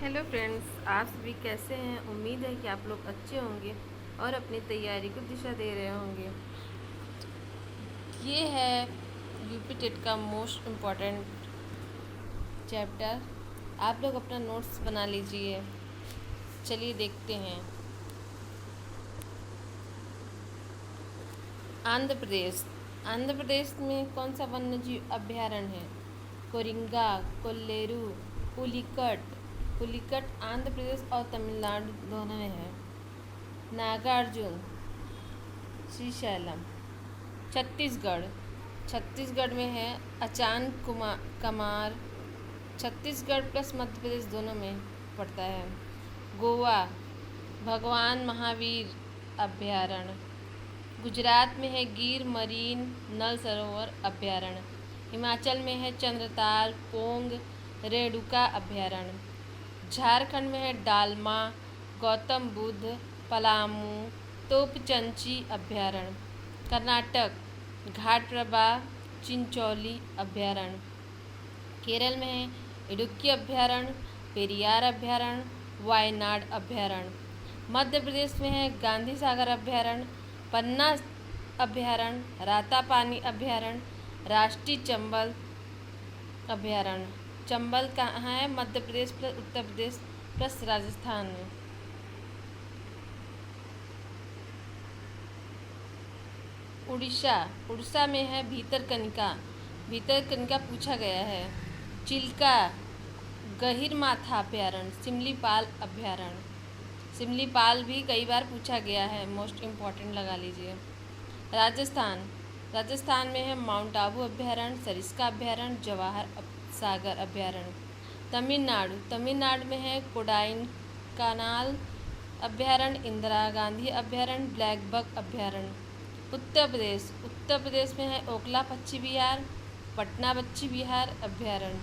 Hello friends, आप सभी कैसे हैं। उम्मीद है कि आप लोग अच्छे होंगे और अपनी तैयारी को दिशा दे रहे होंगे। ये है यूपी टेट का मोस्ट इम्पॉर्टेंट चैप्टर। आप लोग अपना नोट्स बना लीजिए। चलिए देखते हैं। आंध्र प्रदेश। आंध्र प्रदेश में कौन सा वन्यजीव अभ्यारण्य है? कोरिंगा, कोल्लेरू, पुलिकट। पुलिकट आंध्र प्रदेश और तमिलनाडु दोनों में है। नागार्जुन, श्रीशैलम। छत्तीसगढ़। छत्तीसगढ़ में है अचान कमार। छत्तीसगढ़ प्लस मध्य प्रदेश दोनों में पड़ता है। गोवा, भगवान महावीर अभ्यारण्य। गुजरात में है गिर मरीन नल सरोवर अभ्यारण्य। हिमाचल में है चंद्रताल पोंग रेणुका अभ्यारण्य। झारखंड में है डालमा, गौतम बुद्ध, पलामू, तोपचंची अभ्यारण्य। कर्नाटक घाट प्रभा चिंचोली अभ्यारण्य। केरल में है इडुक्की अभ्यारण्य, पेरियार अभ्यारण्य, वायनाड अभ्यारण्य। मध्य प्रदेश में है गांधी सागर अभ्यारण्य, पन्ना अभ्यारण्य, रातापानी अभ्यारण्य, राष्ट्रीय चंबल अभ्यारण्य। चंबल कहाँ है? मध्य प्रदेश प्लस उत्तर प्रदेश प्लस राजस्थान में। उड़ीसा। उड़ीसा में है भीतरकनिका। भीतरकनिका पूछा गया है। चिल्का गहिरमाथा अभ्यारण्य, सिमलीपाल अभ्यारण्य। सिमलीपाल भी कई बार पूछा गया है, मोस्ट इम्पॉर्टेंट लगा लीजिए। राजस्थान। राजस्थान में है माउंट आबू अभ्यारण्य, सरिस्का अभ्यारण्य, जवाहर सागर अभ्यारण्य। तमिलनाडु। तमिलनाडु में है कोडाइन कानाल अभ्यारण्य, इंदिरा गांधी अभ्यारण्य, ब्लैक बक अभ्यारण्य। उत्तर प्रदेश। उत्तर प्रदेश में है ओखला पक्षी विहार, पटना पक्षी विहार अभ्यारण्य।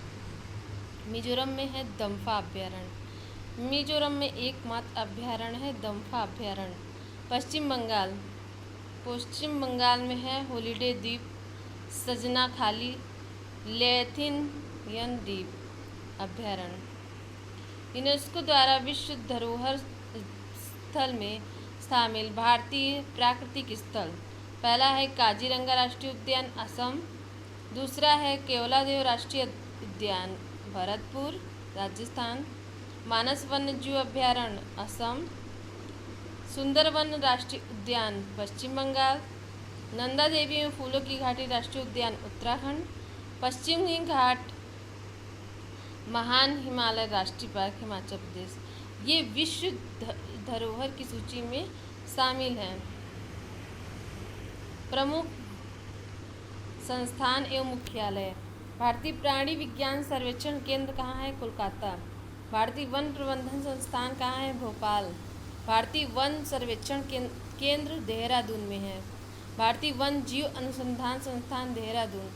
मिजोरम में है दम्फा अभ्यारण्य। मिजोरम में एकमात्र अभ्यारण्य है दम्फा अभ्यारण्य। पश्चिम बंगाल। पश्चिम बंगाल में है हॉलीडे द्वीप, सजना खाली, लेथियन द्वीप अभ्यारण्य। यूनेस्को द्वारा विश्व धरोहर स्थल में शामिल भारतीय प्राकृतिक स्थल। पहला है काजीरंगा राष्ट्रीय उद्यान असम। दूसरा है केवलादेव राष्ट्रीय उद्यान भरतपुर राजस्थान। मानस वन्यजीव अभ्यारण्य असम। सुंदरवन राष्ट्रीय उद्यान पश्चिम बंगाल। नंदा देवी में फूलों की घाटी राष्ट्रीय उद्यान उत्तराखंड। पश्चिमी घाट महान हिमालय राष्ट्रीय पार्क हिमाचल प्रदेश। ये विश्व धरोहर की सूची में शामिल हैं। प्रमुख संस्थान एवं मुख्यालय। भारतीय प्राणी विज्ञान सर्वेक्षण केंद्र कहाँ है? कोलकाता। भारतीय वन प्रबंधन संस्थान कहाँ है? भोपाल। भारतीय वन सर्वेक्षण केंद्र देहरादून में है। भारतीय वन जीव अनुसंधान संस्थान देहरादून।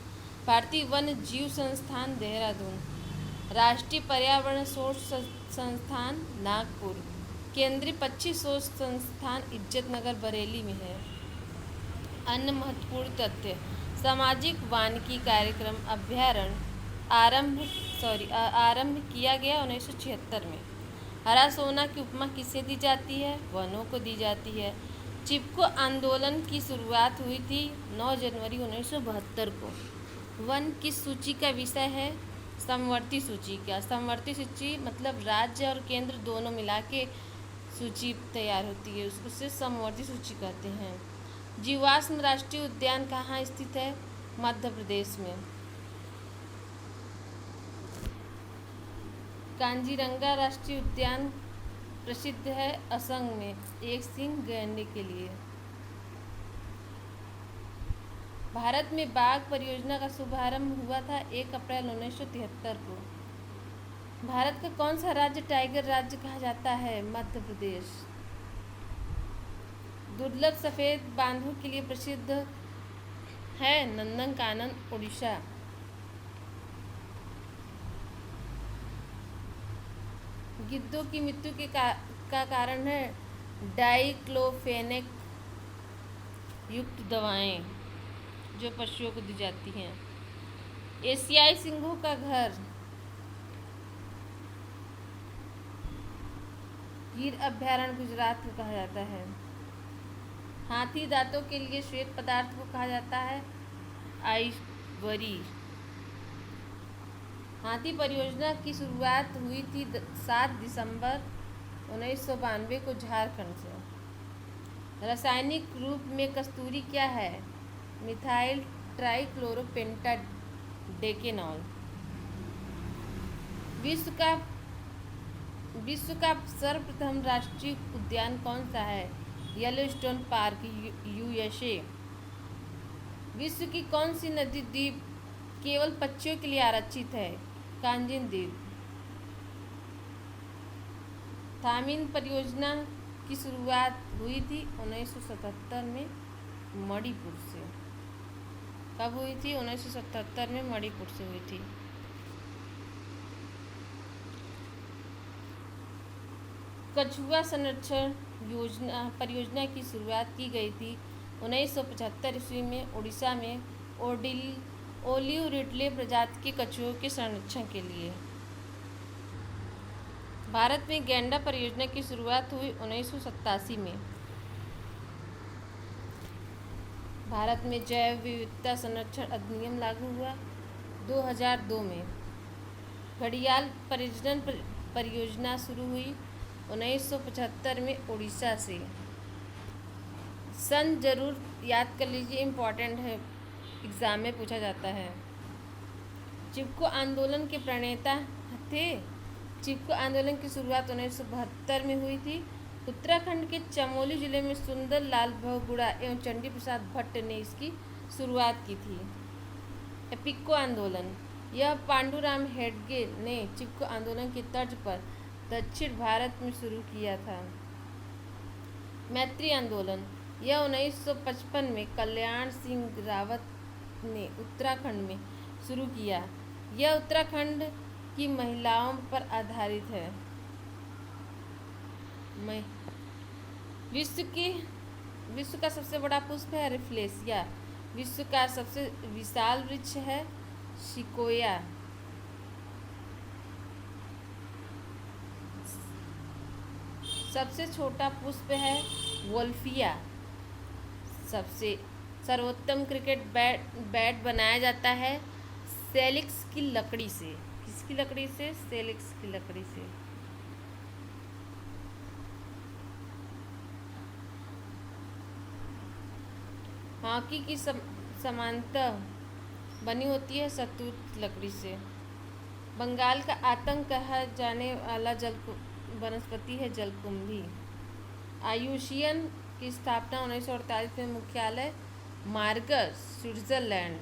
भारतीय वन जीव संस्थान देहरादून। राष्ट्रीय पर्यावरण शोध संस्थान नागपुर। केंद्रीय पक्षी शोध संस्थान इज्जतनगर बरेली में है। अन्य महत्वपूर्ण तथ्य। सामाजिक वानिकी कार्यक्रम अभ्यारण्य आरंभ किया गया 1976 में। हरा सोना की उपमा किसे दी जाती है? वनों को दी जाती है। चिपको आंदोलन की शुरुआत हुई थी 9 जनवरी 1972 को। वन किस सूची का विषय है? समवर्ती सूची का। समवर्ती सूची मतलब राज्य और केंद्र दोनों मिला के सूची तैयार होती है, उससे समवर्ती सूची कहते हैं। जीवाश्म राष्ट्रीय उद्यान कहाँ स्थित है? मध्य प्रदेश में। कांजीरंगा राष्ट्रीय उद्यान प्रसिद्ध है असम में एक सींग गैंडे के लिए। भारत में बाघ परियोजना का शुभारंभ हुआ था 1 अप्रैल 1973 को। भारत का कौन सा राज्य टाइगर राज्य कहा जाता है? मध्य प्रदेश। दुर्लभ सफ़ेद बांधों के लिए प्रसिद्ध है नंदनकानन उड़ीसा। गिद्धों की मृत्यु का कारण है डाइक्लोफेनेक युक्त दवाएं जो पशुओं को दी जाती हैं। एशियाई सिंहों का घर गिर अभयारण्य गुजरात को कहा जाता है। हाथी दांतों के लिए श्वेत पदार्थ को कहा जाता है आइवरी। हाथी परियोजना की शुरुआत हुई थी 7 दिसंबर 1992 को झारखंड से। रासायनिक रूप में कस्तूरी क्या है? मिथाइल ट्राइक्लोरोपेंटाडेकेनॉल। विश्व का सर्वप्रथम राष्ट्रीय उद्यान कौन सा है? Yellowstone park, USA. विश्व की कौन सी नदी द्वीप केवल पक्षियों के लिए आरक्षित है? कांजिन द्वीप। थामिन परियोजना की शुरुआत हुई थी 1977 में मणिपुर से। कब हुई थी? 1977 में मणिपुर से हुई थी। कछुआ संरक्षण परियोजना की शुरुआत की गई थी 1975 ईस्वी में उड़ीसा में ओलिव रिडले प्रजाति के कछुओं के संरक्षण के लिए। भारत में गैंडा परियोजना की शुरुआत हुई 1987 में। भारत में जैव विविधता संरक्षण अधिनियम लागू हुआ 2002 में। घड़ियाल प्रजनन परियोजना शुरू हुई 1975 में उड़ीसा से। सन जरूर याद कर लीजिए, इम्पॉर्टेंट है, एग्ज़ाम में पूछा जाता है। चिपको आंदोलन के प्रणेता थे। चिपको आंदोलन की शुरुआत 1972 में हुई थी। उत्तराखंड के चमोली जिले में सुंदर लाल बहुगुणा एवं चंडी प्रसाद भट्ट ने इसकी शुरुआत की थी। एपिको आंदोलन, यह पांडुराम हेडगे ने चिपको आंदोलन की तर्ज पर दक्षिण भारत में शुरू किया था। मैत्री आंदोलन, यह 1955 में कल्याण सिंह रावत ने उत्तराखंड में शुरू किया। यह उत्तराखंड की महिलाओं पर आधारित है। विश्व का सबसे बड़ा पुष्प है रिफ्लेशिया। विश्व का सबसे विशाल वृक्ष है सिकोया। सबसे छोटा पुष्प है वोल्फिया। सबसे सर्वोत्तम क्रिकेट बैट बनाया जाता है सेलिक्स की लकड़ी से। किसकी लकड़ी से? सेलिक्स की लकड़ी से। हॉकी की समानता बनी होती है शहतूत लकड़ी से। बंगाल का आतंक कहा जाने वाला वनस्पति है जलकुंभी। आयुशियन की स्थापना 1948 में, मुख्यालय मार्गस, स्विट्जरलैंड।